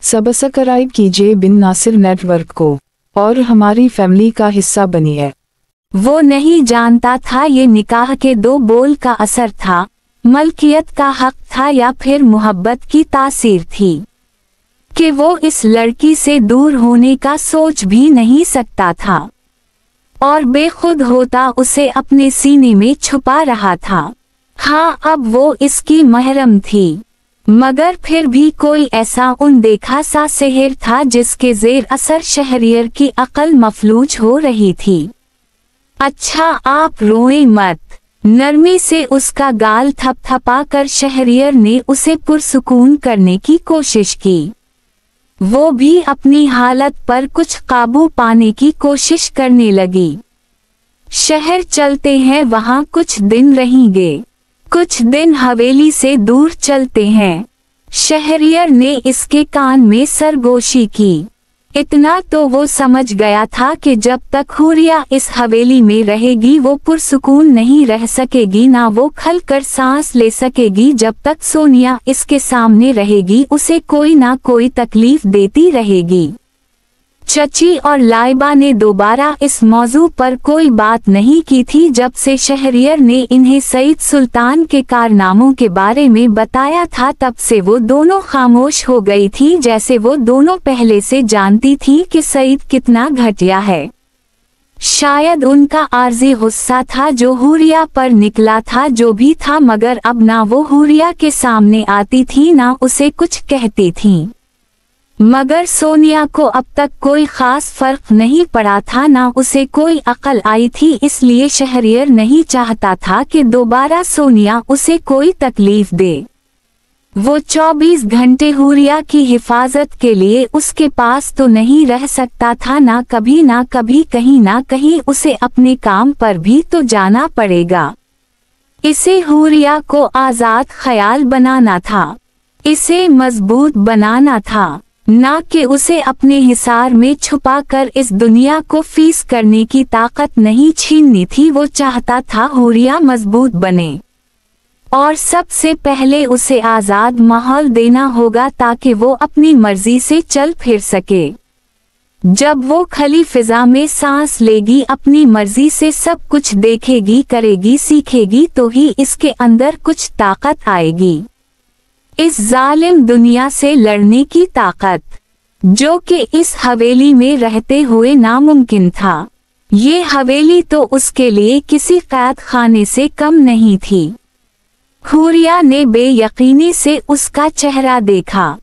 Subscribe कीजिए बिन Nasir network को और हमारी फैमिली का हिस्सा बनिए। वो नहीं जानता था ये निकाह के दो बोल का असर था, मलकियत का हक था या फिर मोहब्बत की तासीर थी, कि वो इस लड़की से दूर होने का सोच भी नहीं सकता था और बेखुद होता उसे अपने सीने में छुपा रहा था। हाँ, अब वो इसकी महरम थी, मगर फिर भी कोई ऐसा अनदेखा सा सेहर था जिसके जेर असर शहरियर की अकल मफलूज हो रही थी। अच्छा, आप रोएं मत, नरमी से उसका गाल थपथपा कर शहरियर ने उसे पुरसुकून करने की कोशिश की। वो भी अपनी हालत पर कुछ काबू पाने की कोशिश करने लगी। शहर चलते हैं, वहाँ कुछ दिन रहेंगे, कुछ दिन हवेली से दूर चलते हैं। शहरियर ने इसके कान में सरगोशी की। इतना तो वो समझ गया था कि जब तक हुरिया इस हवेली में रहेगी वो पुरसुकून नहीं रह सकेगी, ना वो खलकर सांस ले सकेगी। जब तक सोनिया इसके सामने रहेगी उसे कोई ना कोई तकलीफ देती रहेगी। चची और लाइबा ने दोबारा इस मौजू पर कोई बात नहीं की थी जब से शहरियर ने इन्हें सईद सुल्तान के कारनामों के बारे में बताया था। तब से वो दोनों खामोश हो गई थी, जैसे वो दोनों पहले से जानती थी कि सईद कितना घटिया है। शायद उनका आर्जी गुस्सा था जो हुरिया पर निकला था जो भी था, मगर अब ना वो हुरिया के सामने आती थी ना उसे कुछ कहती थी। मगर सोनिया को अब तक कोई खास फर्क नहीं पड़ा था, ना उसे कोई अकल आई थी, इसलिए शहरियर नहीं चाहता था कि दोबारा सोनिया उसे कोई तकलीफ दे। वो 24 घंटे हुरिया की हिफाजत के लिए उसके पास तो नहीं रह सकता था, ना कभी कहीं ना कहीं उसे अपने काम पर भी तो जाना पड़ेगा। इसे हुरिया को आज़ाद ख्याल बनाना था, इसे मजबूत बनाना था, ना कि उसे अपने हिसार में छुपाकर इस दुनिया को फीस करने की ताकत नहीं छीननी थी। वो चाहता था हुरिया मजबूत बने और सबसे पहले उसे आज़ाद माहौल देना होगा ताकि वो अपनी मर्जी से चल फिर सके। जब वो खली फिजा में सांस लेगी, अपनी मर्जी से सब कुछ देखेगी, करेगी, सीखेगी, तो ही इसके अंदर कुछ ताकत आएगी, इस जालिम दुनिया से लड़ने की ताकत, जो कि इस हवेली में रहते हुए नामुमकिन था। ये हवेली तो उसके लिए किसी कैद खाने से कम नहीं थी। हुरिया ने बेयकीनी से उसका चेहरा देखा।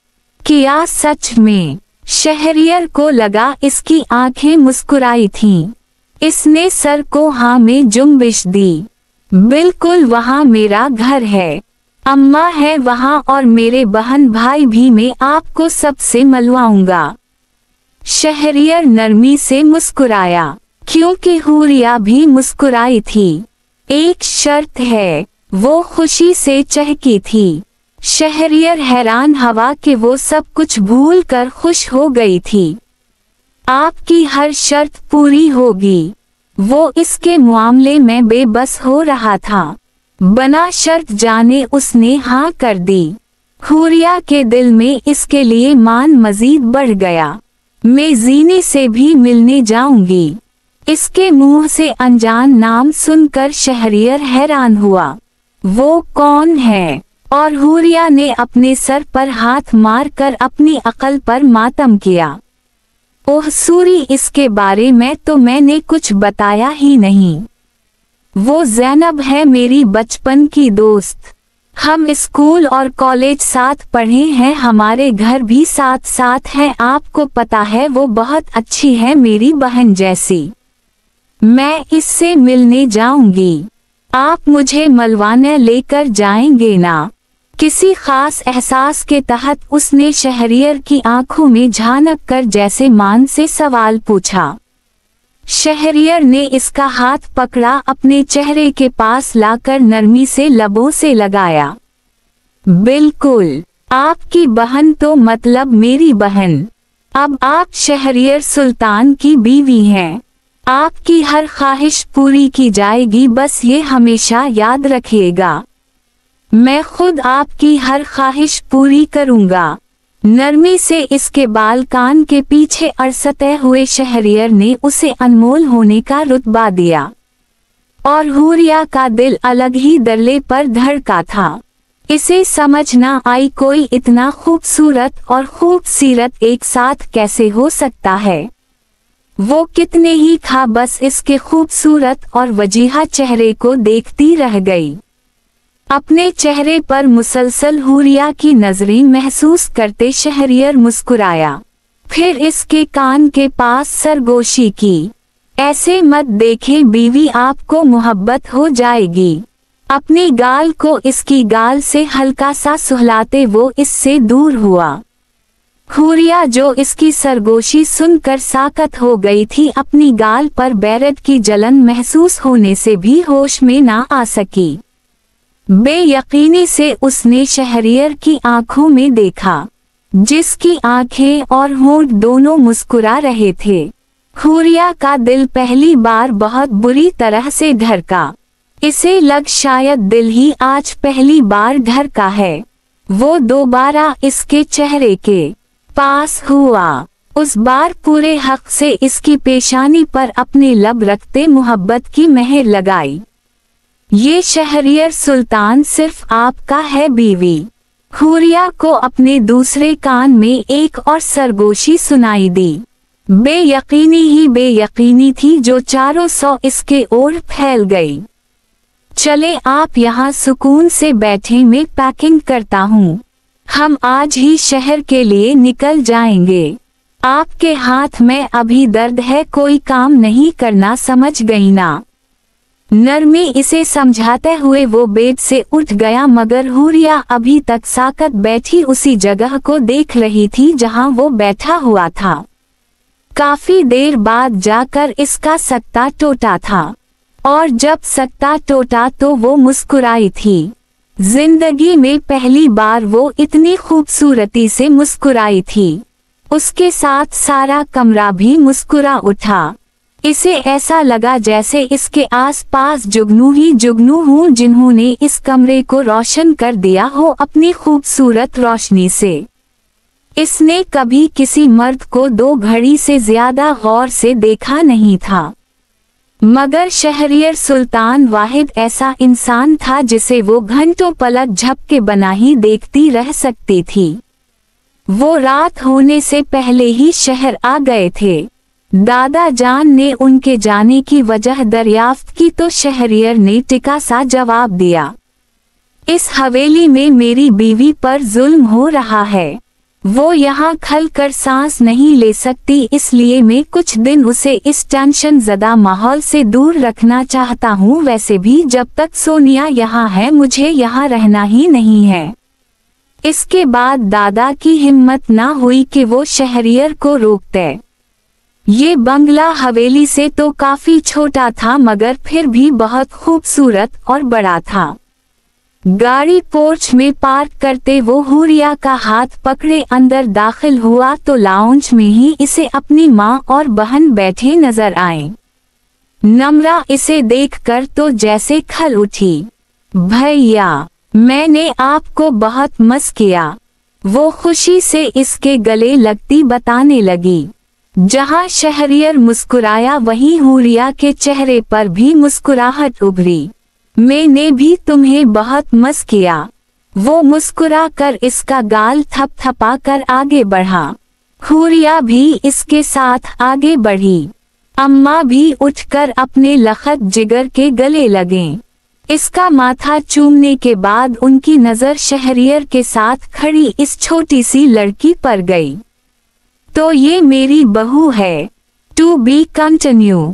क्या सच में? शहरियर को लगा इसकी आंखें मुस्कुराई थीं। इसने सर को हाँ में जुम्बिश दी। बिल्कुल, वहाँ मेरा घर है, अम्मा है वहाँ और मेरे बहन भाई भी, मैं आपको सबसे मिलवाऊंगा। शहरियर नरमी से मुस्कुराया, क्योंकि हुरिया भी मुस्कुराई थी। एक शर्त है, वो खुशी से चहकी थी। शहरियर हैरान हवा कि वो सब कुछ भूल कर खुश हो गई थी। आपकी हर शर्त पूरी होगी। वो इसके मामले में बेबस हो रहा था। बना शर्त जाने उसने हाँ कर दी। हुरिया के दिल में इसके लिए मान मजीद बढ़ गया। मैं जीने से भी मिलने जाऊंगी। इसके मुंह से अनजान नाम सुनकर शहरियर हैरान हुआ। वो कौन है? और हुरिया ने अपने सर पर हाथ मारकर अपनी अकल पर मातम किया। ओह सूरी, इसके बारे में तो मैंने कुछ बताया ही नहीं। वो ज़ैनब है, मेरी बचपन की दोस्त। हम स्कूल और कॉलेज साथ पढ़े हैं, हमारे घर भी साथ साथ हैं। आपको पता है वो बहुत अच्छी है, मेरी बहन जैसी। मैं इससे मिलने जाऊंगी। आप मुझे मिलवाने लेकर जाएंगे ना? किसी खास एहसास के तहत उसने शहरियर की आंखों में झांक कर जैसे मान से सवाल पूछा। शहरियर ने इसका हाथ पकड़ा, अपने चेहरे के पास लाकर नरमी से लबों से लगाया। बिल्कुल, आपकी बहन तो मतलब मेरी बहन। अब आप शहरियर सुल्तान की बीवी हैं। आपकी हर ख्वाहिश पूरी की जाएगी, बस ये हमेशा याद रखिएगा। मैं खुद आपकी हर ख्वाहिश पूरी करूंगा। नरमी से इसके बाल कान के पीछे अड़सते हुए शहरियर ने उसे अनमोल होने का रुतबा दिया और हुरिया का दिल अलग ही दर्रे पर धड़का था। इसे समझ न आई कोई इतना खूबसूरत और खूबसीरत एक साथ कैसे हो सकता है। वो कितने ही खा बस इसके खूबसूरत और वजीहा चेहरे को देखती रह गई। अपने चेहरे पर मुसलसल हुरिया की नजरें महसूस करते शहरियर मुस्कुराया, फिर इसके कान के पास सरगोशी की। ऐसे मत देखे बीवी, आपको मोहब्बत हो जाएगी। अपनी गाल को इसकी गाल से हल्का सा सुहलाते वो इससे दूर हुआ। हुरिया जो इसकी सरगोशी सुनकर साकत हो गई थी, अपनी गाल पर बैरद की जलन महसूस होने से भी होश में ना आ सकी। बेयकीनी से उसने शहरियर की आंखों में देखा, जिसकी आंखें और होंठ दोनों मुस्कुरा रहे थे। हुरिया का दिल पहली बार बहुत बुरी तरह से धड़का। इसे लग शायद दिल ही आज पहली बार धड़का है। वो दोबारा इसके चेहरे के पास हुआ, उस बार पूरे हक से इसकी पेशानी पर अपने लब रखते मोहब्बत की मेहर लगाई। ये शहरियर सुल्तान सिर्फ आपका है बीवी। हुरिया को अपने दूसरे कान में एक और सरगोशी सुनाई दी। बेयकीनी ही बेयकीनी थी जो चारों सौ इसके ओर फैल गई। चले आप यहाँ सुकून से बैठे, मैं पैकिंग करता हूँ। हम आज ही शहर के लिए निकल जाएंगे। आपके हाथ में अभी दर्द है, कोई काम नहीं करना, समझ गई ना। नरमी इसे समझाते हुए वो बेड से उठ गया, मगर हुरिया अभी तक साकत बैठी उसी जगह को देख रही थी जहाँ वो बैठा हुआ था। काफी देर बाद जाकर इसका सकता टूटा था, और जब सकता टूटा तो वो मुस्कुराई थी। जिंदगी में पहली बार वो इतनी खूबसूरती से मुस्कुराई थी। उसके साथ सारा कमरा भी मुस्कुरा उठा। इसे ऐसा लगा जैसे इसके आसपास जुगनू ही जुगनू हों, जिन्होंने इस कमरे को रोशन कर दिया हो अपनी खूबसूरत रोशनी से। इसने कभी किसी मर्द को 2 घड़ी से ज्यादा गौर से देखा नहीं था, मगर शहरियर सुल्तान वाहिद ऐसा इंसान था जिसे वो घंटों पलक झपके बना ही देखती रह सकती थी। वो रात होने से पहले ही शहर आ गए थे। दादा जान ने उनके जाने की वजह दरियाफ्त की तो शहरियर ने टिका सा जवाब दिया, इस हवेली में मेरी बीवी पर जुल्म हो रहा है। वो यहाँ खल कर सांस नहीं ले सकती, इसलिए मैं कुछ दिन उसे इस टेंशन ज़दा माहौल से दूर रखना चाहता हूँ। वैसे भी जब तक सोनिया यहाँ है मुझे यहाँ रहना ही नहीं है। इसके बाद दादा की हिम्मत ना हुई कि वो शहरियर को रोकते। ये बंगला हवेली से तो काफी छोटा था, मगर फिर भी बहुत खूबसूरत और बड़ा था। गाड़ी पोर्च में पार्क करते वो हुरिया का हाथ पकड़े अंदर दाखिल हुआ तो लाउंज में ही इसे अपनी माँ और बहन बैठे नजर आए। नम्रा इसे देखकर तो जैसे खल उठी, भैया मैंने आपको बहुत मिस किया। वो खुशी से इसके गले लगती बताने लगी। जहाँ शहरियर मुस्कुराया वहीं हुरिया के चेहरे पर भी मुस्कुराहट उभरी। मैंने भी तुम्हें बहुत मिस किया। वो मुस्कुरा कर इसका गाल थपथपा कर आगे बढ़ा। हुरिया भी इसके साथ आगे बढ़ी। अम्मा भी उठकर अपने लखत जिगर के गले लगे। इसका माथा चूमने के बाद उनकी नजर शहरियर के साथ खड़ी इस छोटी सी लड़की पर गई। तो ये मेरी बहू है। To be continue.